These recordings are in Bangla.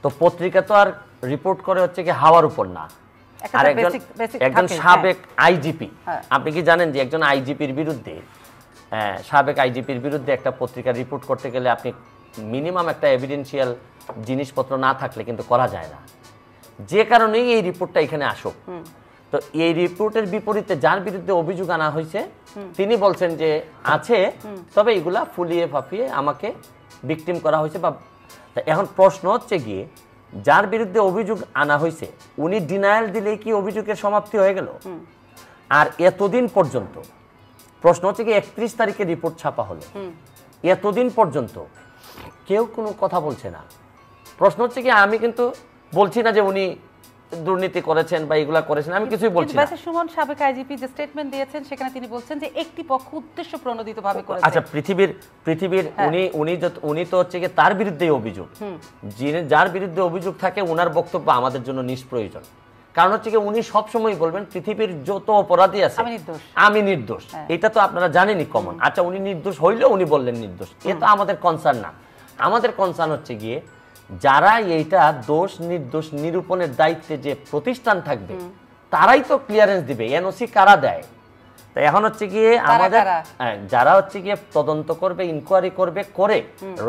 তো পত্রিকা তো আর রিপোর্ট করে হচ্ছে কি হাওয়ার উপর না। আর একজন সাবেক আইজিপি, আপনি কি জানেন যে একজন আইজিপির বিরুদ্ধে, সাবেক আইজিপির বিরুদ্ধে একটা পত্রিকা রিপোর্ট করতে গেলে আপনি মিনিমাম একটা এভিডেন্সিয়াল জিনিসপত্র না থাকলে কিন্তু করা যায় না। যে কারণেই এই রিপোর্টটা এখানে আসুক। তো এই রিপোর্টের বিপরীতে যার বিরুদ্ধে অভিযোগ আনা হয়েছে তিনি বলছেন যে আছে, তবে এগুলা ফুলিয়ে ফাঁপিয়ে আমাকে ভিকটিম করা হয়েছে। বা এখন প্রশ্ন হচ্ছে গিয়ে যার বিরুদ্ধে অভিযোগ আনা হয়েছে উনি ডিনায়াল দিলে কি অভিযোগের সমাপ্তি হয়ে গেল? আর এতদিন পর্যন্ত প্রশ্ন হচ্ছে কি 31 তারিখে রিপোর্ট ছাপা হলো, এতদিন পর্যন্ত কেউ কোনো কথা বলছে না। প্রশ্ন হচ্ছে কি আমি কিন্তু বলছি না যে উনি দুর্নীতি করেছেন বা এগুলা করেছেন, আমি কিছুই বলছি না। সুমন সাবেক আইজিপি যে স্টেটমেন্ট দিয়েছেন সেখানে তিনি বলছেন যে একটি পক্ষ উদ্দেশ্য প্রণোদিতভাবে করেছে। আচ্ছা, পৃথিবীর উনি তো হচ্ছে কি তার বিরুদ্ধেই অভিযোগ, যার বিরুদ্ধে অভিযোগ থাকে ওনার বক্তব্য আমাদের জন্য নিষ্প্রয়োজন। কারণ হচ্ছে কি উনি সবসময় বলবেন পৃথিবীর যত অপরাধী আছে আমি নির্দোষ, এটা তো আপনারা জানেনই কমন। আচ্ছা, উনি নির্দোষ হইলেও উনি বললেন নির্দোষ, এ তো আমাদের কনসার্ন না। আমাদের কনসার্ন হচ্ছে গিয়ে যারা এইটা দোষ নির্দোষ নিরূপণের দায়িত্বে যে প্রতিষ্ঠান থাকবে তারাই তো ক্লিয়ারেন্স দিবে। এনওসি কারা দেয়? তাই এখন হচ্ছে গিয়ে আমাদের যারা হচ্ছে গিয়ে তদন্ত করবে, ইনকোয়ারি করবে, করে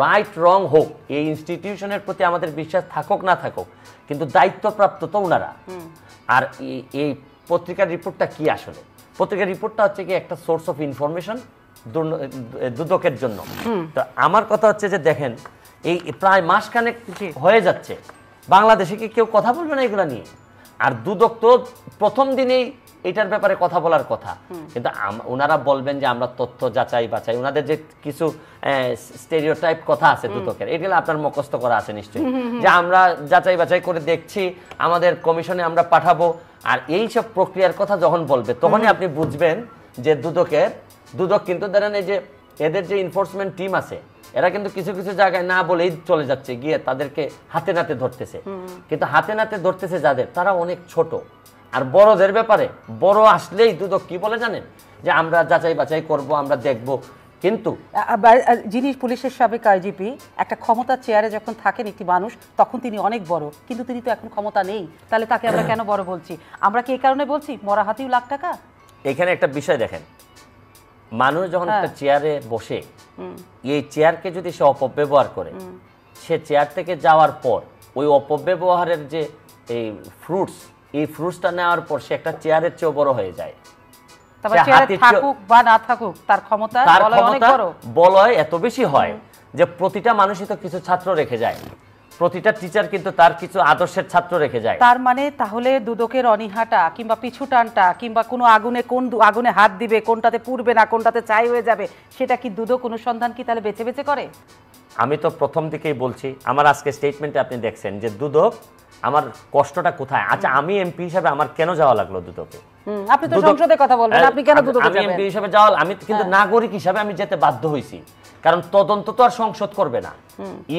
রাইট রং হোক, এই ইনস্টিটিউশনের প্রতি আমাদের বিশ্বাস থাকুক না থাকুক, কিন্তু দায়িত্বপ্রাপ্ত তো ওনারা। আর এই পত্রিকার রিপোর্টটা কি আসলে? পত্রিকার রিপোর্টটা হচ্ছে কি একটা সোর্স অফ ইনফরমেশন দুদকের জন্য। তো আমার কথা হচ্ছে যে দেখেন, এই প্রায় মাসখানেক হয়ে যাচ্ছে, বাংলাদেশে কি কেউ কথা বলবে না এগুলা নিয়ে? আর দুদক তো প্রথম দিনেই এটার ব্যাপারে কথা বলার কথা, কিন্তু ওনারা বলবেন যে আমরা তথ্য যাচাই বাছাই, ওনাদের যে কিছু স্টেরিওটাইপ কথা আছে দুদকের, এগুলো আপনার মুখস্থ করা আছে নিশ্চয়ই, যে আমরা যাচাই বাছাই করে দেখছি, আমাদের কমিশনে আমরা পাঠাবো। আর এই সব প্রক্রিয়ার কথা যখন বলবে তখনই আপনি বুঝবেন যে দুদক কিন্তু ধরেন এই যে এদের যে এনফোর্সমেন্ট টিম আছে এরা কিন্তু কিছু কিছু জায়গায় না বলেই চলে যাচ্ছে, গিয়ে তাদেরকে হাতে নাতে ধরতেছে। কিন্তু হাতে নাতে ধরতেছে যাদের, তারা অনেক ছোট। আর বড়দের ব্যাপারে বড় আসলেই দুদক কি বলে জানেন, যে আমরা যাচাই বাছাই করব, আমরা দেখব। কিন্তু যিনি পুলিশের সাবেক আইজিপি, একটা ক্ষমতার চেয়ারে যখন থাকেন একটি মানুষ, তখন তিনি অনেক বড়, কিন্তু তিনি তো এখন ক্ষমতা নেই, তাহলে তাকে আমরা কেন বড় বলছি? আমরা কি এই কারণে বলছি মরা হাতিও লাখ টাকা? এখানে একটা বিষয় দেখেন, মানুষ যখন একটা চেয়ারে বসে, এই চেয়ারকে যদি সে অপব্যবহার করে, সে চেয়ার থেকে যাওয়ার পর ওই অপব্যবহারের যে এই ফ্রুটসটা নেওয়ার পর সে একটা চেয়ারের চেয়েও বড় হয়ে যায়। বলয় এত বেশি হয় যে প্রতিটা মানুষই তো কিছু ছাত্র রেখে যায়, প্রতিটা টিচার কিন্তু তার কিছু আদর্শের ছাত্র রেখে যায়। তার মানে তাহলে দুদকের অনীহাটা কিংবা পিছু টানটা কিংবা কোনো আগুনে কোন আগুনে হাত দিবে, কোনটাতে পুড়বে না, কোনটাতে ছাই হয়ে যাবে, সেটা কি দুদক অনুসন্ধান কি তাহলে বেছে বেছে করে? আমি তো প্রথম দিকেই বলছি, আমার আজকে স্টেটমেন্টে আপনি দেখছেন যে দুদক, আমার কষ্টটা কোথায়। আচ্ছা, আমি এমপি হিসেবে আমার কেন যাওয়া লাগলো দুদকে? আপনি তো সংসদে কথা বলবেন, আপনি কেন দুদকে যাবেন? আমি এমপি হিসেবে যাওয়া, আমি কিন্তু নাগরিক হিসেবে আমি যেতে বাধ্য হইছি, কারণ তদন্ত তো আর সংসদ করবে না,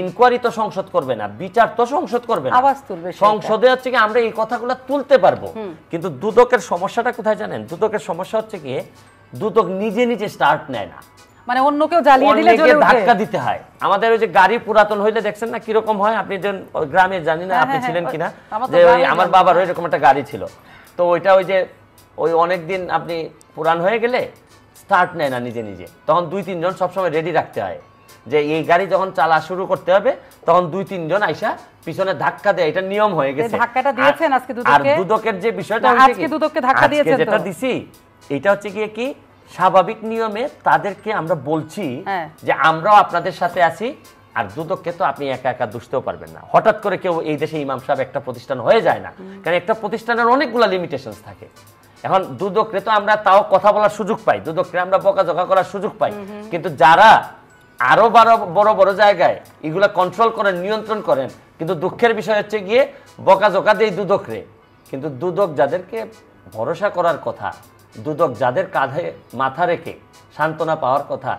ইনকোয়ারি তো সংসদ করবে না, বিচার তো সংসদ করবে না, আওয়াজ তুলবে সংসদে হচ্ছে কি আমরা এই কথাগুলো তুলতে পারবো। কিন্তু দুদকের সমস্যাটা কোথায় জানেন? দুদকের সমস্যা হচ্ছে কি দুদক নিজে নিজে স্টার্ট নেয় না, মানে অন্য কেউ জ্বালিয়ে দিলে জ্বলে ওঠে, ধাক্কা দিতে হয়। আমাদের ওই যে গাড়ি পুরাতন হইলে দেখছেন না কিরকম হয়, আপনি যে গ্রামে জানি না আপনি ছিলেন কিনা, যে ওই আমার বাবার ওইরকম একটা গাড়ি ছিল, তো ওইটা ওই যে ওই অনেকদিন আপনি পুরান হয়ে গেলে স্টার্ট নেয় না নিজে নিজে, তখন 2-3 জন সবসময় রেডি রাখতে হয় যে এই গাড়ি যখন চালা শুরু করতে হবে তখন 2-3 জন আইসা পিছনে ধাক্কা দেয়, এটা নিয়ম হয়ে গেছে। ধাক্কাটা দিয়েছেন আজকে দুদকে? আর দুদকের যে বিষয়টা আজকে দুদককে ধাক্কা দিয়েছেন যেটা দিছি, এটা হচ্ছে কি স্বাভাবিক নিয়মে তাদেরকে আমরা বলছি যে আমরাও আপনাদের সাথে আছি। আর দুদককে তো আপনি একা একা দুষতেও পারবেন না, হঠাৎ করে কেউ এই দেশে ইমাম সাহেব একটা প্রতিষ্ঠান হয়ে যায় না, কারণ একটা প্রতিষ্ঠানের অনেকগুলো লিমিটেশনস থাকে। এখন দুদককে তো আমরা তাও কথা বলার সুযোগ পাই, দুদককে আমরা বকাঝকা করার সুযোগ পাই, কিন্তু যারা আরো বড় বড় জায়গায় এগুলা কন্ট্রোল করেন, নিয়ন্ত্রণ করেন, কিন্তু দুঃখের বিষয় হচ্ছে গিয়ে বকাঝকা দেয় দুদকরে। কিন্তু দুদক যাদেরকে ভরসা করার কথা, দুদক যাদের কাঁধে মাথা রেখে সান্ত্বনা পাওয়ার কথা,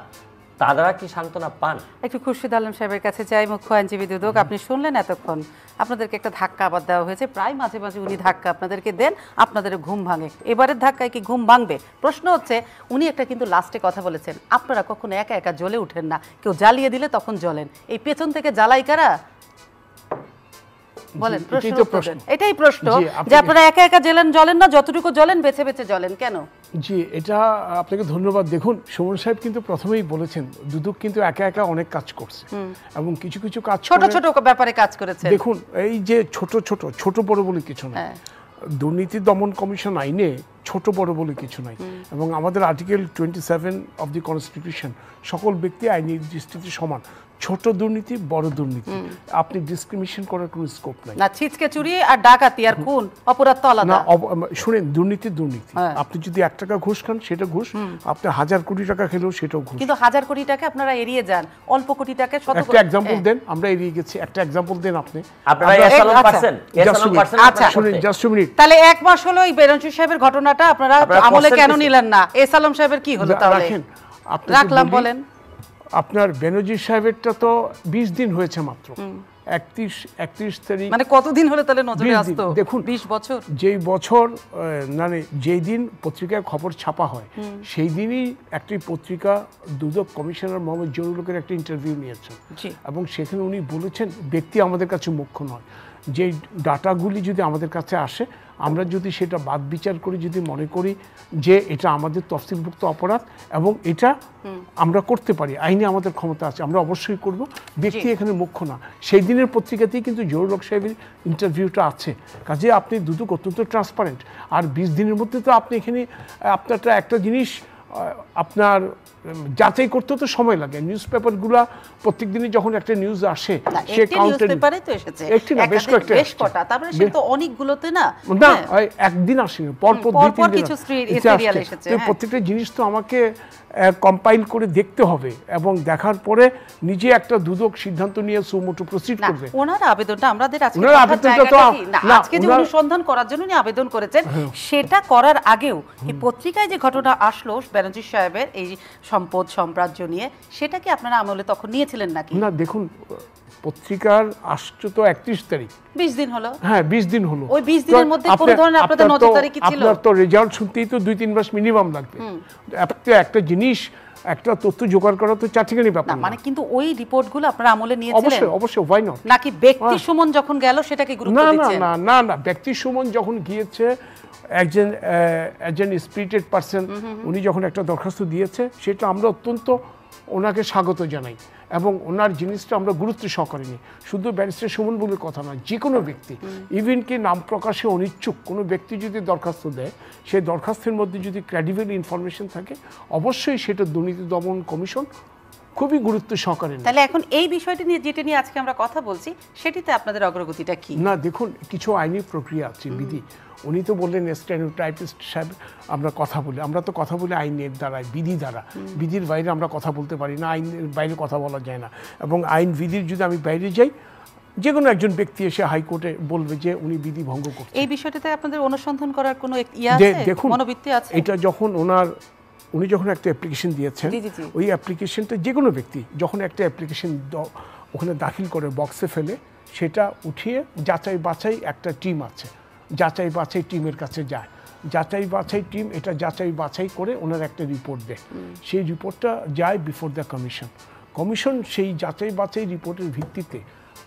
তারা কি সান্ত্বনা পান? একটু খুরশিদ আলম সাহেবের কাছে যাই, মুখ্য আইনজীবী দুদক। আপনি শুনলেন এতক্ষণ আপনাদেরকে একটা ধাক্কা আবার দেওয়া হয়েছে, প্রায় মাঝে মাঝে উনি ধাক্কা আপনাদেরকে দেন, আপনাদের ঘুম ভাঙে। এবারের ধাক্কায় কি ঘুম ভাঙবে? প্রশ্ন হচ্ছে, উনি একটা কিন্তু লাস্টে কথা বলেছেন, আপনারা কখনো একা একা জ্বলে উঠেন না, কেউ জ্বালিয়ে দিলে তখন জ্বলেন। এই পেছন থেকে জ্বালাই কারা? বলেন, জি, প্রশ্ন এটাই তো উত্তর প্রশ্ন। দেন। এটাই প্রশ্ন জি, যে আপনারা একা একা জ্বলেন না, যতটুকু জ্বলেন বেছে বেছে জ্বলেন কেন? জি, এটা আপনাকে ধন্যবাদ। দেখুন, সুমন সাহেব কিন্তু প্রথমেই বলেছেন দুদক কিন্তু একা একা অনেক কাজ করছে এবং কিছু কিছু কাজ ছোট করে- ছোট ব্যাপারে কাজ করেছেন। দেখুন, এই যে ছোট বড় বলে কিছু না। হ্যাঁ। দুর্নীতি দমন কমিশন আইনে ছোট বড় বলে কিছু নাই, এবং আমাদের আর্টিকেল 27 অফ দি কনস্টিটিউশন সকল ব্যক্তি আইনের দৃষ্টিতে সমান। ছোট দুর্নীতি, বড় দুর্নীতি, আপনি ডিসক্রিমিনেশন করার কোনো স্কোপ নাই। না, ছিচকে চুরি আর ডাকাতি আর খুন অপরাধ তো না, আলাদা। শুনেন, দুর্নীতি দুর্নীতি। হ্যাঁ। আপনি যদি 1 টাকা ঘুষ খান সেটা ঘুষ, আপনি 1000 কোটি টাকা খেলেও সেটাও ঘুষ। কিন্তু 1000 কোটি টাকা আপনারা এড়িয়ে যান, অল্প কোটি টাকা শত একটা এক্সাম্পল দেন, আমরা এড়িয়ে গেছি। একটা এক্সাম্পল দেন আপনি। আপনারা আচ্ছা, এসালাম আচ্ছা। পারছেন, এসালাম পারছেন আচ্ছা, আপনারা শুনেন, করতে? Just minute. তাহলে 1 মাস হলো এই বেনজির সাহেবের ঘটনাটা আপনারা আপনারা আমলে করছেন কেন কিছু? নিলেন না? এসালাম সাহেবের কি হলো তাহলে? রাখেন, আপনাকে রাখলাম, বলি, বলেন। আপনার বেনজির সাহেবেরটা তো 20 দিন হয়েছে মাত্র। 31 তারিখ, মানে কতদিন হলে তাহলে নজরে 20 দিন। আসতো? দেখুন, 20 বছর। যেই বছর মানে যেই দিন পত্রিকায় খবর ছাপা হয় সেই দিনই একটি পত্রিকা দুদক কমিশনার মোহাম্মদ জহুরুলের একটা ইন্টারভিউ নিয়েছেন, জি। এবং সেখানে উনি বলেছেন ব্যক্তি আমাদের কাছে মুখ্য নয়। যে ডাটাগুলি যদি আমাদের কাছে আসে, আমরা যদি সেটা বাদ বিচার করে যদি মনে করি যে এটা আমাদের তফসিলভুক্ত অপরাধ এবং এটা আমরা করতে পারি, আইনে আমাদের ক্ষমতা আছে, আমরা অবশ্যই করব। ব্যক্তি এখানে মুখ্য না। সেই দিনের পত্রিকাতেই কিন্তু জহুরুল হক সাহেবের ইন্টারভিউটা আছে। কাজে আপনি দুদক অত্যন্ত ট্রান্সপারেন্ট। আর 20 দিনের মধ্যে তো আপনি এখানে আপনারটা একটা জিনিস আপনার যাচাই করতে তো সময় লাগে। নিউজ পেপারগুলো প্রত্যেক দিনই যখন একটা নিউজ আসে সে একটি নিউজ পেপারে তো এসেছে, একটি না, বেশ কয়েকটা বেশ কটা, তারপরে সে তো অনেকগুলোতে না। না, হ্যাঁ। একদিন আসেনি, পরপর পর 2-3 দিন কিছু আসছে। সিরিয়াল এসেছে, তো হ্যাঁ। প্রত্যেকটা জিনিস তো আমাকে কম্পাইল করে দেখতে হবে এবং দেখার পরে নিজে একটা দুদক সিদ্ধান্ত নিয়ে সুমোটো প্রসিড না, করবে। ওনার আবেদনটা আমাদের আজকে ওনার কথার আবেদনটা জায়গাটা তো- কি? না, না, আজকে যে ওনার- অনুসন্ধান করার জন্য উনি আবেদন করেছেন, সেটা করার আগেও এই পত্রিকায় যে ঘটনা আসলো বেনজির সাহেবের এই সম্পদ সাম্রাজ্য নিয়ে, সেটা কি আপনারা আমলে তখন নিয়েছিলেন নাকি? না, দেখুন, পত্রিকার আসছে তো 31 তারিখ। 20 দিন হলো। হ্যাঁ, 20 দিন হলো। ওই 20 দিনের মধ্যে কোনো ধরনের আপনাদের নজরদারি কি ছিল? আপনার তো রেজাল্ট শুনতেই তো 2-3 মাস মিনিমাম লাগবে। একটা জিনিস, একটা তথ্য জোগাড় করা তো চারটিখানি না, ব্যাপার না। মানে কিন্তু ওই রিপোর্টগুলো আপনারা আমলে নিয়েছিলেন অবশ্যই অবশ্যই, ওয়াই নট? নাকি ব্যক্তি সুমন যখন গেল সেটাকে গুরুত্ব না না দিচ্ছেন? না না না, ব্যক্তি সুমন যখন গিয়েছে, একজন স্পিরিটেড পারসন, উনি যখন একটা দরখাস্ত দিয়েছে, সেটা আমরা অত্যন্ত ওনাকে স্বাগত জানাই এবং ওনার জিনিসটা আমরা গুরুত্ব সহকারে নিই। শুধু ব্যারিস্টার সুমন বলে কথা না, যে কোনো ব্যক্তি, ইভেন কি নাম প্রকাশে অনিচ্ছুক কোনো ব্যক্তি যদি দরখাস্ত দেয়, সেই দরখাস্তের মধ্যে যদি ক্রেডিবল ইনফরমেশন থাকে, অবশ্যই সেটা দুর্নীতি দমন কমিশন খুবই গুরুত্ব সহকারে নেয়। তাহলে এখন এই বিষয়টি নিয়ে যেটা নিয়ে আজকে আমরা কথা বলছি, সেটিতে আপনাদের অগ্রগতিটা কি? না, দেখুন, কিছু আইনি প্রক্রিয়া আছে, বিধি। উনি তো বললেন স্টেনোটাইপিস্ট সাহেব, আমরা কথা বলি, আমরা তো কথা বলি আইনের দ্বারাই, বিধি দ্বারা। বিধির বাইরে আমরা কথা বলতে পারি না, আইনের বাইরে কথা বলা যায় না। এবং আইন বিধির যদি আমি বাইরে যাই, যে কোনো একজন ব্যক্তি এসে হাইকোর্টে বলবে যে উনি বিধি ভঙ্গ করছেন। এই বিষয়টাতে আপনাদের অনুসন্ধান করার কোনো ইয়ে যে আছে, দেখুন, মনোবৃত্তি আছে? এটা যখন উনি যখন একটা অ্যাপ্লিকেশন দিয়েছেন, জি, জি, জি। ওই অ্যাপ্লিকেশনটা যে কোনো ব্যক্তি যখন একটা অ্যাপ্লিকেশন ওখানে দাখিল করে বক্সে ফেলে, সেটা উঠিয়ে যাচাই বাছাই একটা টিম আছে, যাচাই বাছাই টিমের কাছে যায়। যাচাই বাছাই টিম এটা যাচাই বাছাই করে ওনার একটা রিপোর্ট দেয়। সেই রিপোর্টটা যায় বিফোর দ্য কমিশন সেই যাচাই বাছাই রিপোর্টের ভিত্তিতে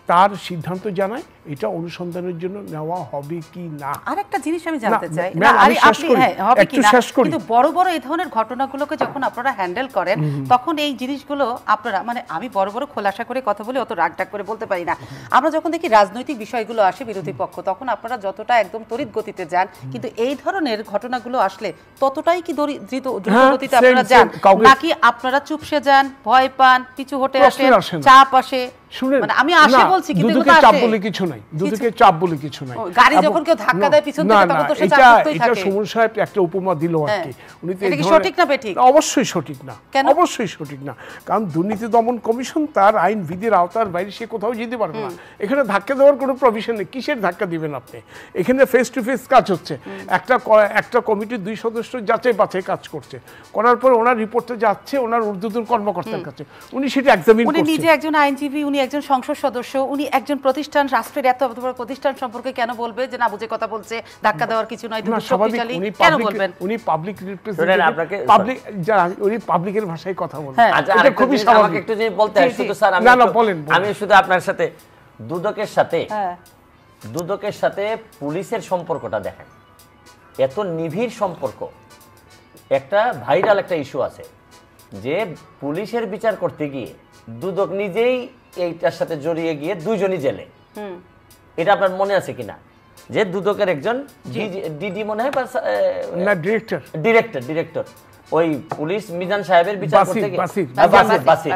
তার সিদ্ধান্ত জানায় এটা অনুসন্ধানের জন্য নেওয়া হবে কি না। আরেকটা জিনিস আমি জানতে চাই, ম্যাম, না, আমি শেষ করি, হবে একটু কি না, শেষ করি। কিন্তু বড় বড় এই ধরনের ঘটনাগুলোকে যখন আপনারা হ্যান্ডেল করেন, তখন এই জিনিসগুলো আপনারা, মানে আমি বড় বড় খোলাসা করে কথা বলে অত রাগটাগ করে বলতে পারি না। আমরা যখন দেখি রাজনৈতিক বিষয়গুলো আসে বিরোধী পক্ষ, তখন আপনারা যতটা একদম তড়িৎ গতিতে যান, কিন্তু এই ধরনের ঘটনাগুলো আসলে ততটাই কি দ্রুত গতিতে আপনারা যান, নাকি আপনারা চুপসে যান, ভয় পান, পিছু হটে আসেন, চাপ আসে? শুনেন, মানে আমি আসে বলছি, কিন্তু দুদকে চাপ বলে কিছু নাই, দুদকে চাপ বলে কিছু নাই। গাড়ি যখন কেউ ধাক্কা দেয় পিছন থেকে, তখন তো সে চাপ করতেই থাকে। এটা সুমন সাহেব একটা উপমা দিল আর কি। উনি তো এটা কি সঠিক না বেঠিক? অবশ্যই সঠিক না, অবশ্যই সঠিক না। কারণ দুর্নীতি দমন কমিশন তার আইন বিধির আওতার বাইরে সে কোথাও যেতে পারবে না। এখানে ধাক্কা দেওয়ার কোনো প্রভিশন নেই। কিসের ধাক্কা দিবেন আপনি? এখানে ফেস টু ফেস কাজ হচ্ছে। একটা কমিটির 2 সদস্য যাচাই বাছাই কাজ করছে, করার পর ওনার রিপোর্টটা যাচ্ছে ওনার ঊর্ধ্বতন কর্মকর্তার কাছে, উনি সেটা এক্সামিন করছেন। উনি নিজে একজন আইনজীবী, উনি একজন সংসদ সদস্য, উনি একজন প্রতিষ্ঠান, রাষ্ট্রের এত বড় প্রতিষ্ঠান সম্পর্কে কেন বলবে যে না বুঝে কথা বলছে, ধাক্কা দেওয়ার কিছু নয়, দুটো শক্তিশালী, কেন বলবেন? উনি পাবলিক রিপ্রেজেন্টেটিভ, উনি পাবলিকের ভাষায় কথা বলেন। আচ্ছা, এটা খুবই স্বাভাবিক। একটু যদি বলতে হয় শুধু স্যার, আমি শুধু আপনার সাথে দুদকের সাথে দুদকের সাথে পুলিশের সম্পর্কটা দেখেন, এত নিবিড় সম্পর্ক। একটা ভাইরাল একটা ইস্যু আছে যে পুলিশের বিচার করতে গিয়ে দুদক নিজেই এইটার সাথে জড়িয়ে গিয়ে দুইজনই জেলে। এটা আপনার মনে আছে কিনা? যে দুদকের একজন ডিডি মনে হয় না ডিরেক্টর ডিরেক্টর ওই পুলিশ মিজান সাহেবের বিচার করতে গিয়ে বাসির বাসির